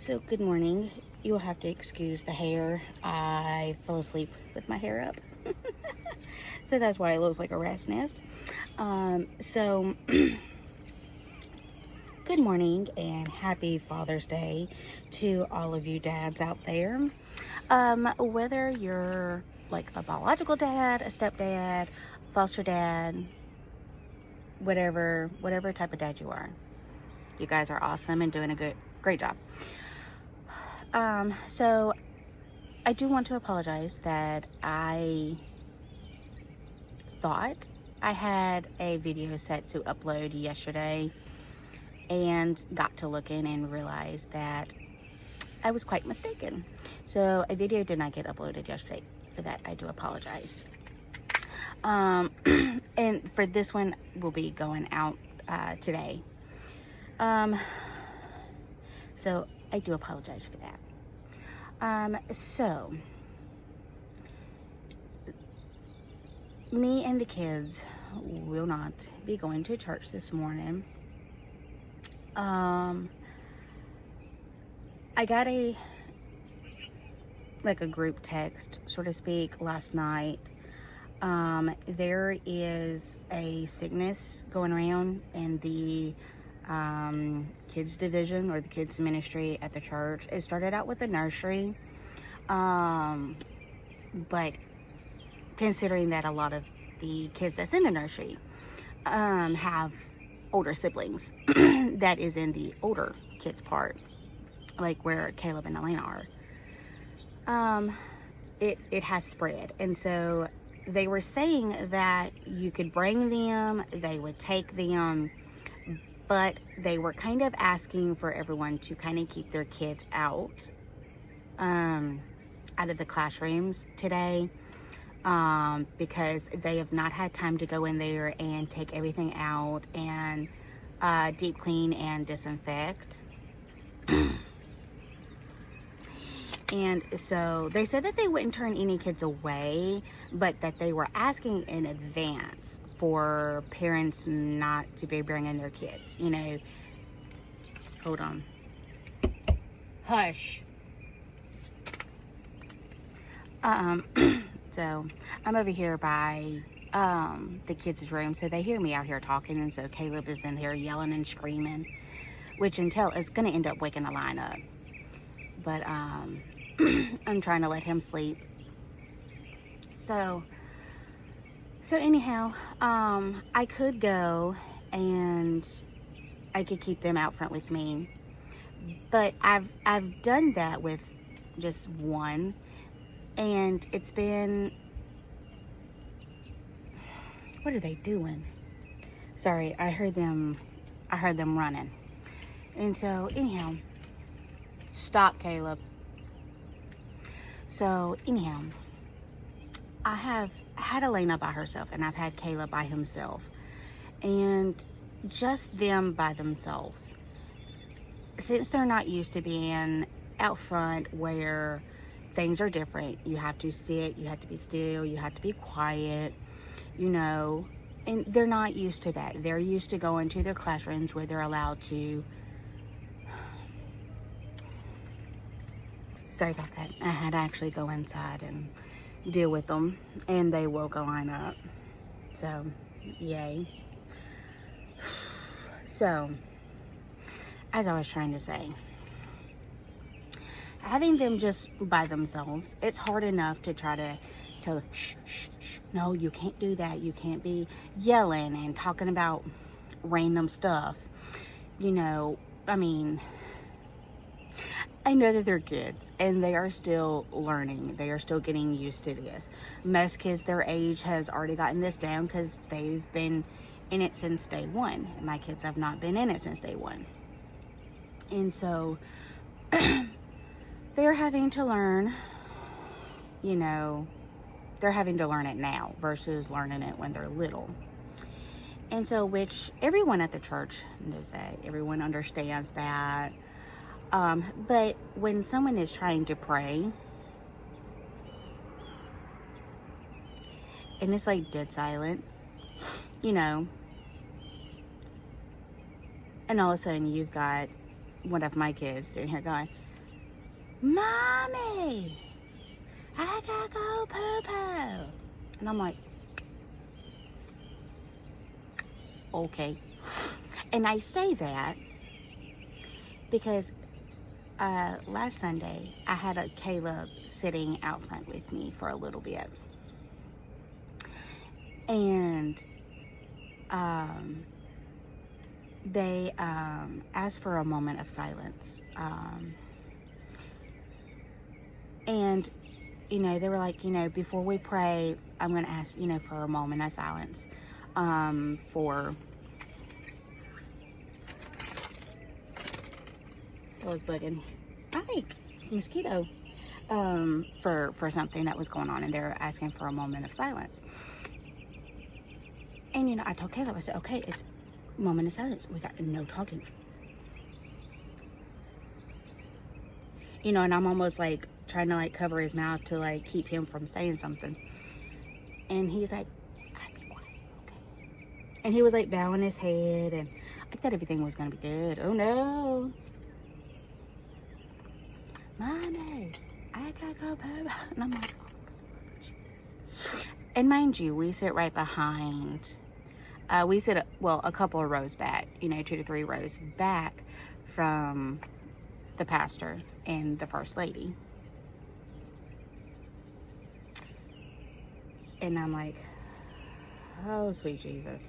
So, good morning. You'll have to excuse the hair. I fell asleep with my hair up. So that's why it looks like a rat's nest. So, good morning and happy Father's Day to all of you dads out there. Whether you're like a biological dad, a stepdad, foster dad, whatever type of dad you are, you guys are awesome and doing a great job. So I do want to apologize that I thought I had a video set to upload yesterday and got to looking and realized that I was quite mistaken. So a video did not get uploaded yesterday. For that, I do apologize. And for this one, will be going out today. So I do apologize for that. So me and the kids will not be going to church this morning. I got a group text, so to speak, last night. There is a sickness going around in the kids division or the kids ministry at the church. It started out with a nursery, but considering that a lot of the kids that's in the nursery have older siblings, that is in the older kids part, like where Caleb and Elena are. It has spread, and so they were saying that you could bring them, they would take them, but they were kind of asking for everyone to kind of keep their kids out of the classrooms today, because they have not had time to go in there and take everything out and deep clean and disinfect. And so they said that they wouldn't turn any kids away, but that they were asking in advance for parents not to be bringing their kids. You know, hold on. Hush. So I'm over here by the kids' room, so they hear me out here talking, and so Caleb is in there yelling and screaming, which until it's gonna end up waking the line up. But I'm trying to let him sleep. So anyhow, I could go and I could keep them out front with me, but I've done that with just one, and it's been, what are they doing? Sorry, I heard them running. And so anyhow, stop, Caleb. So anyhow, I have had Elena by herself and I've had Caleb by himself, and just them by themselves, since they're not used to being out front where things are different. You have to sit, you have to be still, you have to be quiet, you know, and they're not used to that. They're used to going to their classrooms where they're allowed to, sorry about that, I had to actually go inside and deal with them, and they woke a line up. So yay. So as I was trying to say, having them just by themselves, it's hard enough to try to tell them, shh, shh, shh, no, you can't do that, you can't be yelling and talking about random stuff, you know. I mean, I know that they're kids and they are still learning. They are still getting used to this. Most kids their age has already gotten this down because they've been in it since day one. My kids have not been in it since day one. And so they're having to learn, you know, they're having to learn it now versus learning it when they're little. And so, which everyone at the church knows that. Everyone understands that. But when someone is trying to pray, and it's like dead silent, you know, and all of a sudden you've got one of my kids in here going, Mommy, I gotta go poo-poo. And I'm like, okay. And I say that because last Sunday, I had a Caleb sitting out front with me for a little bit. And they asked for a moment of silence. And, you know, they were like, you know, before we pray, I'm going to ask, you know, for a moment of silence for... I was bugging. Hi, mosquito. For something that was going on, and they're asking for a moment of silence. And, you know, I told Caleb, I said, okay, it's moment of silence. We got no talking. You know, and I'm almost like trying to like cover his mouth to like keep him from saying something. And he's like, I'd be quiet, okay? And he was like bowing his head, and I thought everything was going to be good. Oh no. Mommy, I gotta go poo. And I'm like, oh, Jesus. And mind you, we sit right behind, we sit, a couple of rows back, you know, 2 to 3 rows back from the pastor and the first lady. And I'm like, oh, sweet Jesus.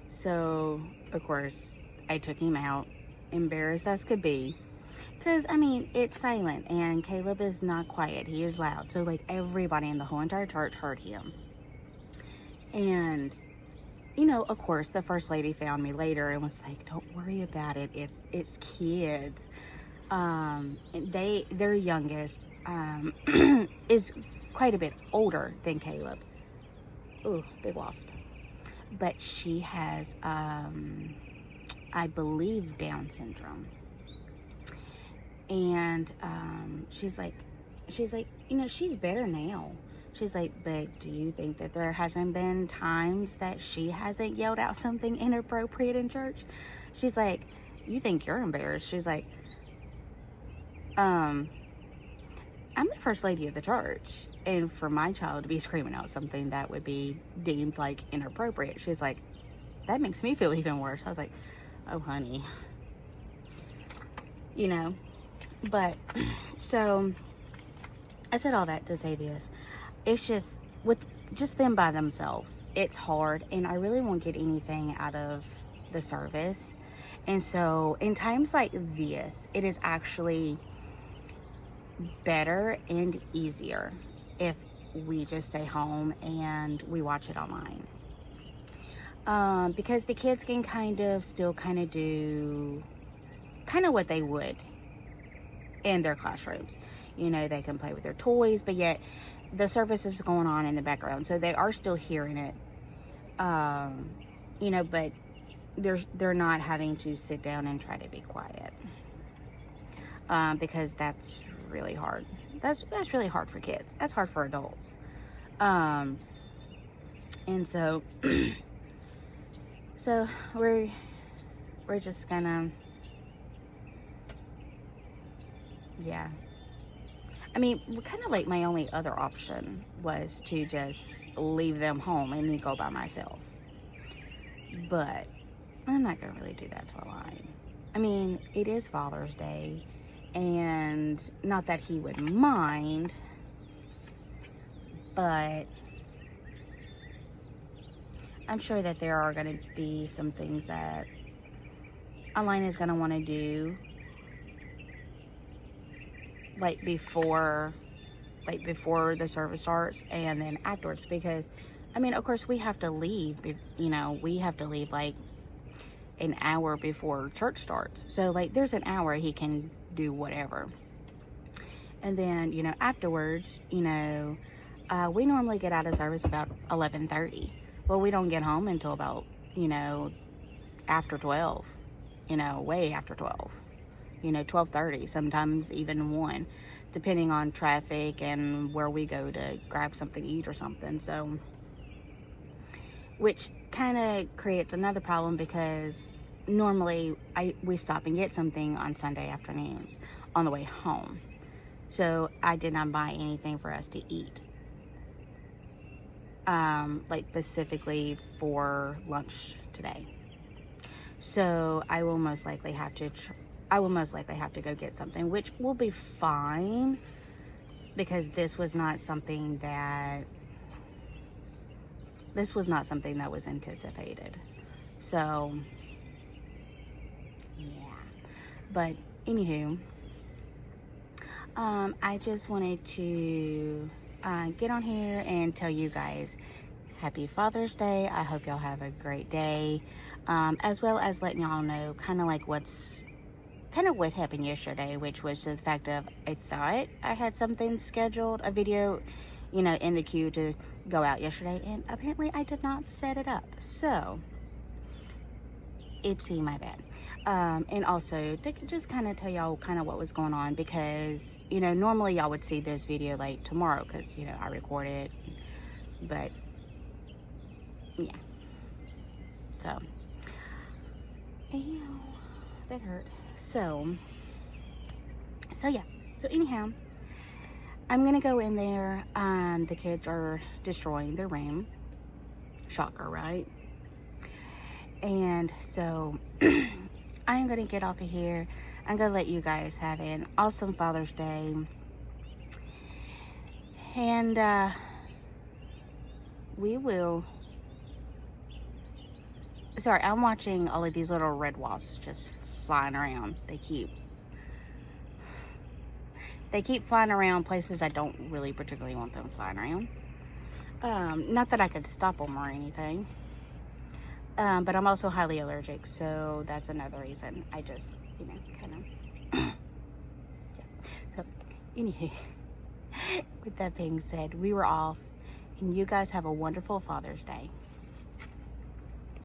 So, of course, I took him out, embarrassed as could be. Because, I mean, it's silent, and Caleb is not quiet. He is loud. So, like, everybody in the whole entire church heard him. And, you know, of course, the first lady found me later and was like, don't worry about it. It's kids. Their youngest is quite a bit older than Caleb. Ooh, big wasp. But she has, I believe, Down syndrome. And she's like, you know, she's better now. She's like, but do you think that there hasn't been times that she hasn't yelled out something inappropriate in church? She's like, you think you're embarrassed? She's like, I'm the first lady of the church, and for my child to be screaming out something that would be deemed like inappropriate, she's like, that makes me feel even worse. I was like, oh honey, you know. But so I said all that to say this. It's just with just them by themselves, it's hard, and I really won't get anything out of the service. And so in times like this, it is actually better and easier if we just stay home and we watch it online. Because the kids can still do what they would in their classrooms. You know, they can play with their toys, but yet the service is going on in the background, so they are still hearing it. You know, but they're not having to sit down and try to be quiet, because that's really hard. That's really hard for kids. That's hard for adults. And so so we're just gonna, yeah. I mean, kind of like my only other option was to just leave them home and me go by myself. But I'm not going to really do that till I. I mean, it is Father's Day, and not that he would mind, but I'm sure that there are going to be some things that Alina is going to want to do, like before the service starts, and then afterwards, because I mean, of course, we have to leave, you know, we have to leave like an hour before church starts. So like there's an hour he can do whatever. And then, you know, afterwards, you know, we normally get out of service about 11:30. Well, we don't get home until about, you know, after 12, you know, way after 12, you know, 12:30, sometimes even 1, depending on traffic and where we go to grab something to eat or something. So, which kind of creates another problem, because normally we stop and get something on Sunday afternoons on the way home. So I did not buy anything for us to eat, like specifically for lunch today. So I will most likely have to go get something, which will be fine, because this was not something that was anticipated. So yeah, but anywho, I just wanted to get on here and tell you guys happy Father's Day. I hope y'all have a great day, as well as letting y'all know kind of what happened yesterday, which was the fact of I thought I had something scheduled, a video, in the queue to go out yesterday, and apparently I did not set it up. So oopsie, my bad. And also to just kind of tell y'all kind of what was going on, because normally y'all would see this video like tomorrow, because I record it, but yeah, so ew, that hurt. So yeah, so anyhow, I'm gonna go in there. The kids are destroying their room. Shocker, right? And so I'm gonna get off of here. I'm gonna let you guys have an awesome Father's Day. And sorry, I'm watching all of these little red wasps just flying around. They keep flying around places I don't really particularly want them flying around. Not that I could stop them or anything. But I'm also highly allergic, so that's another reason. I just, kind of. Yeah. So, anyway, with that being said, we were off, and you guys have a wonderful Father's Day.